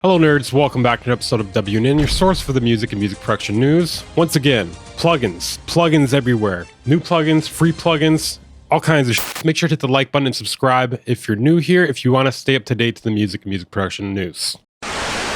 Hello nerds, welcome back to an episode of WNN, your source for the music and music production news. Once again, plugins everywhere. New plugins, free plugins, all kinds of shit. Make sure to hit the like button and subscribe if you're new here, if you want to stay up to date to the music and music production news.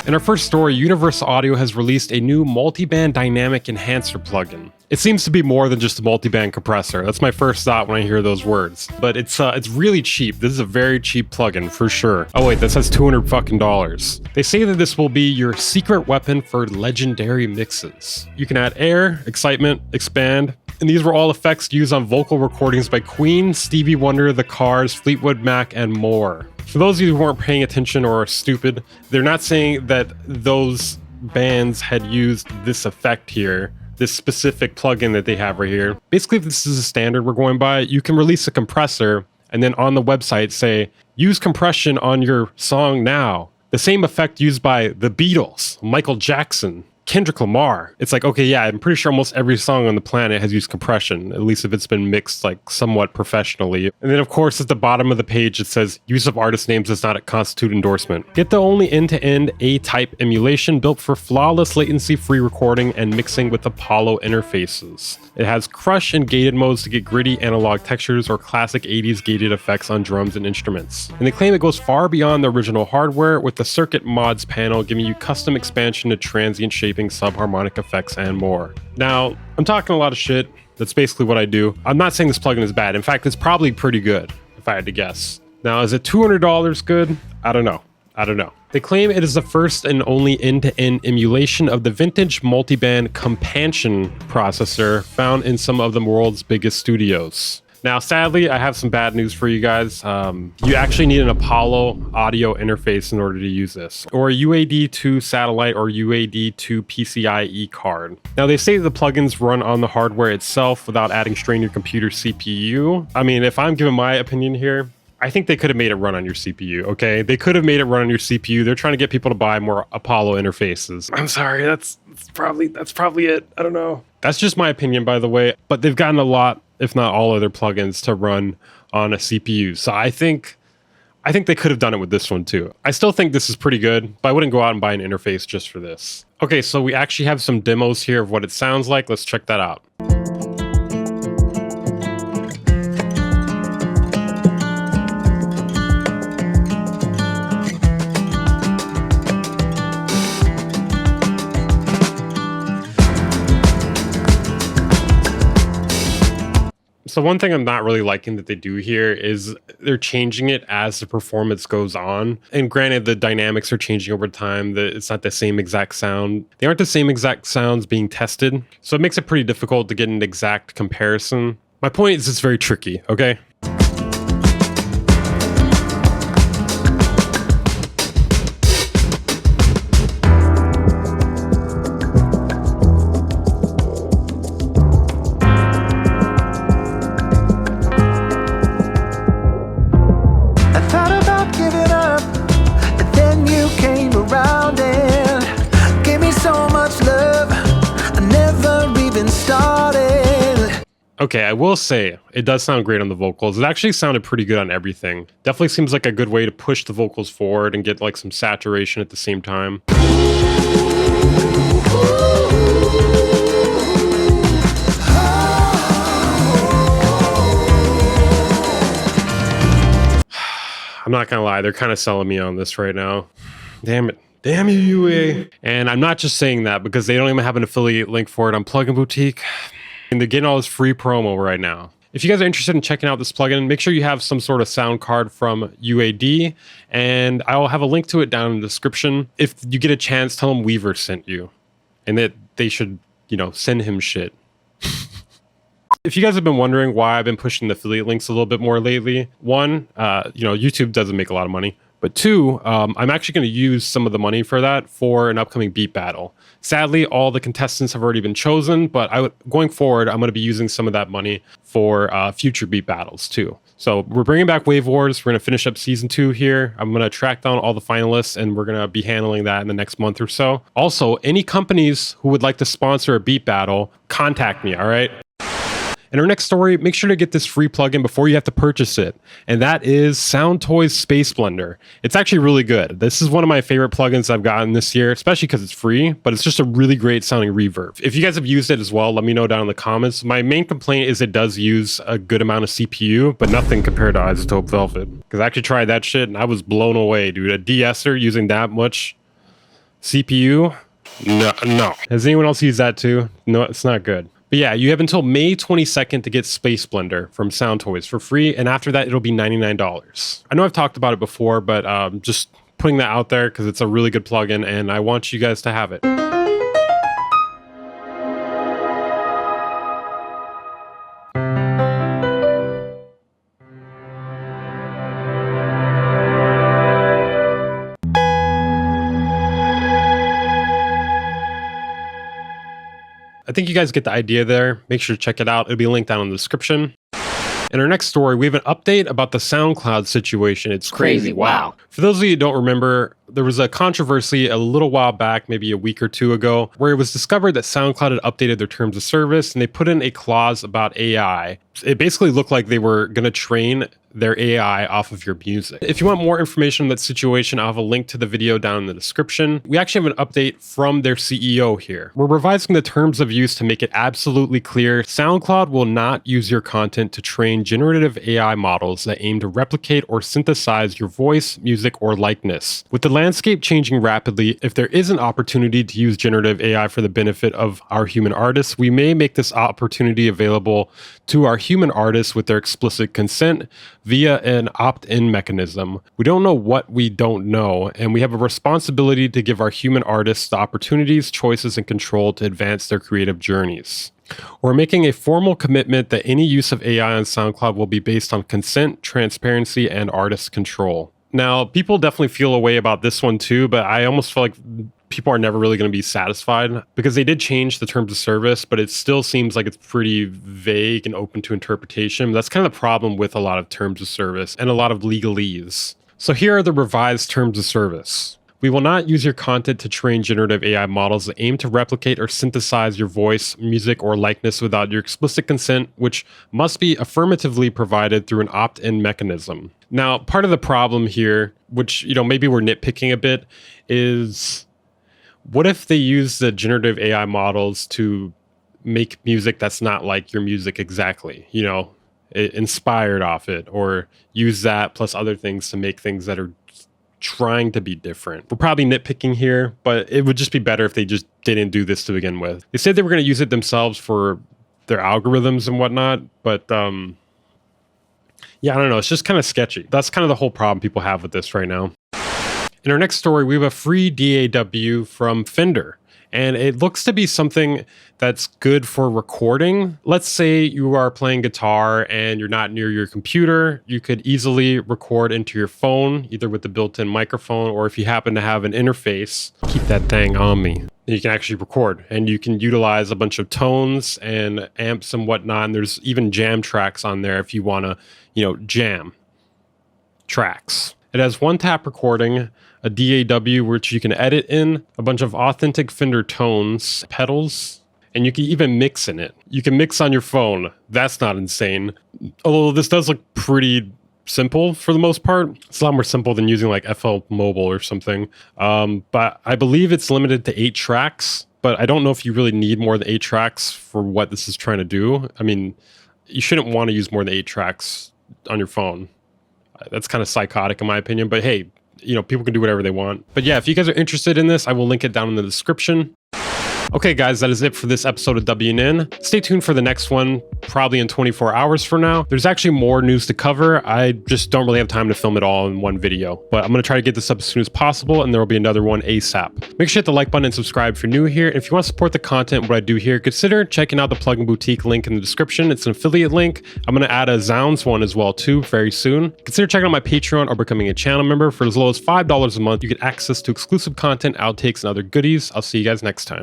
In our first story, Universal Audio has released a new multiband dynamic enhancer plugin. It seems to be more than just a multiband compressor. That's my first thought when I hear those words. But it's really cheap. This is a very cheap plugin for sure. Oh wait, that says $200 fucking dollars. They say that this will be your secret weapon for legendary mixes. You can add air, excitement, expand, and these were all effects used on vocal recordings by Queen, Stevie Wonder, The Cars, Fleetwood Mac, and more. For those of you who weren't paying attention or are stupid, they're not saying that those bands had used this effect here, this specific plugin that they have right here. Basically, if this is a standard we're going by, you can release a compressor and then on the website say, use compression on your song now. The same effect used by the Beatles, Michael Jackson, Kendrick Lamar. It's like, okay, yeah, I'm pretty sure almost every song on the planet has used compression, at least if it's been mixed like somewhat professionally. And then of course at the bottom of the page it says, use of artist names does not constitute endorsement. Get the only end-to-end A-type emulation built for flawless latency-free recording and mixing with Apollo interfaces. It has crush and gated modes to get gritty analog textures or classic 80s gated effects on drums and instruments. And they claim it goes far beyond the original hardware with the circuit mods panel giving you custom expansion to transient shaping, subharmonic effects, and more. Now, I'm talking a lot of shit. That's basically what I do. I'm not saying this plugin is bad. In fact, it's probably pretty good, if I had to guess. Now, is it $200 good? I don't know. They claim it is the first and only end-to-end emulation of the vintage multiband Companion processor found in some of the world's biggest studios. Now, sadly, I have some bad news for you guys. You actually need an Apollo audio interface in order to use this, or a UAD to satellite or UAD to PCIe card. Now, they say the plugins run on the hardware itself without adding strain to your computer CPU. I mean, if I'm giving my opinion here, I think they could have made it run on your CPU, okay? They could have made it run on your CPU. They're trying to get people to buy more Apollo interfaces. I'm sorry, that's probably it. I don't know. That's just my opinion, by the way, but they've gotten a lot, if not all other plugins to run on a CPU. So I think they could have done it with this one too. I still think this is pretty good, but I wouldn't go out and buy an interface just for this. Okay, so we actually have some demos here of what it sounds like. Let's check that out. So one thing I'm not really liking that they do here is they're changing it as the performance goes on. And granted, the dynamics are changing over time. It's not the same exact sound. They aren't the same exact sounds being tested. So it makes it pretty difficult to get an exact comparison. My point is it's very tricky, okay? Okay, I will say, it does sound great on the vocals. It actually sounded pretty good on everything. Definitely seems like a good way to push the vocals forward and get like some saturation at the same time. I'm not gonna lie, they're kind of selling me on this right now. Damn it. Damn you, UA. And I'm not just saying that because they don't even have an affiliate link for it on Plugin Boutique. And they're getting all this free promo right now. If you guys are interested in checking out this plugin, make sure you have some sort of sound card from UAD, and I'll have a link to it down in the description. If you get a chance, tell them Weaver sent you, and that they should, send him shit. If you guys have been wondering why I've been pushing the affiliate links a little bit more lately, one, YouTube doesn't make a lot of money. But two, I'm actually going to use some of the money for that for an upcoming beat battle. Sadly, all the contestants have already been chosen, but going forward, I'm going to be using some of that money for future beat battles too. So we're bringing back Wave Wars. We're going to finish up season 2 here. I'm going to track down all the finalists, and we're going to be handling that in the next month or so. Also, any companies who would like to sponsor a beat battle, contact me, all right? In our next story, make sure to get this free plugin before you have to purchase it, and that is SoundToys SPACEBLENDER. It's actually really good. This is one of my favorite plugins I've gotten this year, especially because it's free, but it's just a really great sounding reverb. If you guys have used it as well, let me know down in the comments. My main complaint is it does use a good amount of CPU, but nothing compared to Isotope Velvet. Because I actually tried that shit and I was blown away, dude. A de-esser using that much CPU? No. Has anyone else used that too? No, it's not good. But yeah, you have until May 22nd to get SPACEBLENDER from SoundToys for free, and after that, it'll be $99. I know I've talked about it before, but just putting that out there because it's a really good plugin, and I want you guys to have it. I think you guys get the idea there. Make sure to check it out. It'll be linked down in the description. In our next story, we have an update about the SoundCloud situation. It's crazy. Wow. For those of you who don't remember, there was a controversy a little while back, maybe a week or two ago, where it was discovered that SoundCloud had updated their terms of service and they put in a clause about AI. It basically looked like they were going to train their AI off of your music. If you want more information on that situation, I'll have a link to the video down in the description. We actually have an update from their CEO here. We're revising the terms of use to make it absolutely clear SoundCloud will not use your content to train generative AI models that aim to replicate or synthesize your voice, music, or likeness. With the landscape changing rapidly, if there is an opportunity to use generative AI for the benefit of our human artists, we may make this opportunity available to our human artists with their explicit consent via an opt-in mechanism. We don't know what we don't know, and we have a responsibility to give our human artists the opportunities, choices, and control to advance their creative journeys. We're making a formal commitment that any use of AI on SoundCloud will be based on consent, transparency, and artist control. Now, people definitely feel a way about this one too, but I almost feel like people are never really going to be satisfied because they did change the terms of service, but it still seems like it's pretty vague and open to interpretation. That's kind of the problem with a lot of terms of service and a lot of legalese. So here are the revised terms of service. We will not use your content to train generative AI models that aim to replicate or synthesize your voice, music, or likeness without your explicit consent, which must be affirmatively provided through an opt-in mechanism. Now, part of the problem here, which, maybe we're nitpicking a bit, is what if they use the generative AI models to make music that's not like your music exactly, inspired off it, or use that plus other things to make things that are trying to be different. We're probably nitpicking here, but it would just be better if they just didn't do this to begin with. They said they were going to use it themselves for their algorithms and whatnot, but yeah, I don't know. It's just kind of sketchy. That's kind of the whole problem people have with this right now. In our next story, we have a free DAW from FENDER, and it looks to be something that's good for recording. Let's say you are playing guitar and you're not near your computer. You could easily record into your phone, either with the built-in microphone, or if you happen to have an interface, keep that thing on me. You can actually record, and you can utilize a bunch of tones and amps and whatnot. And there's even jam tracks on there if you want to, jam tracks. It has one-tap recording, a DAW which you can edit in, a bunch of authentic Fender tones, pedals, and you can even mix in it. You can mix on your phone. That's not insane. Although this does look pretty simple for the most part. It's a lot more simple than using like FL Mobile or something. But I believe it's limited to 8 tracks, but I don't know if you really need more than 8 tracks for what this is trying to do. I mean, you shouldn't want to use more than 8 tracks on your phone. That's kind of psychotic in my opinion, but hey, people can do whatever they want. But yeah, if you guys are interested in this, I will link it down in the description. Okay, guys, that is it for this episode of WN. Stay tuned for the next one, probably in 24 hours from now. There's actually more news to cover. I just don't really have time to film it all in one video, but I'm going to try to get this up as soon as possible, and there will be another one ASAP. Make sure to hit the like button and subscribe if you're new here. And if you want to support the content, what I do here, consider checking out the Plugin Boutique link in the description. It's an affiliate link. I'm going to add a Zounds one as well too very soon. Consider checking out my Patreon or becoming a channel member. For as low as $5 a month, you get access to exclusive content, outtakes, and other goodies. I'll see you guys next time.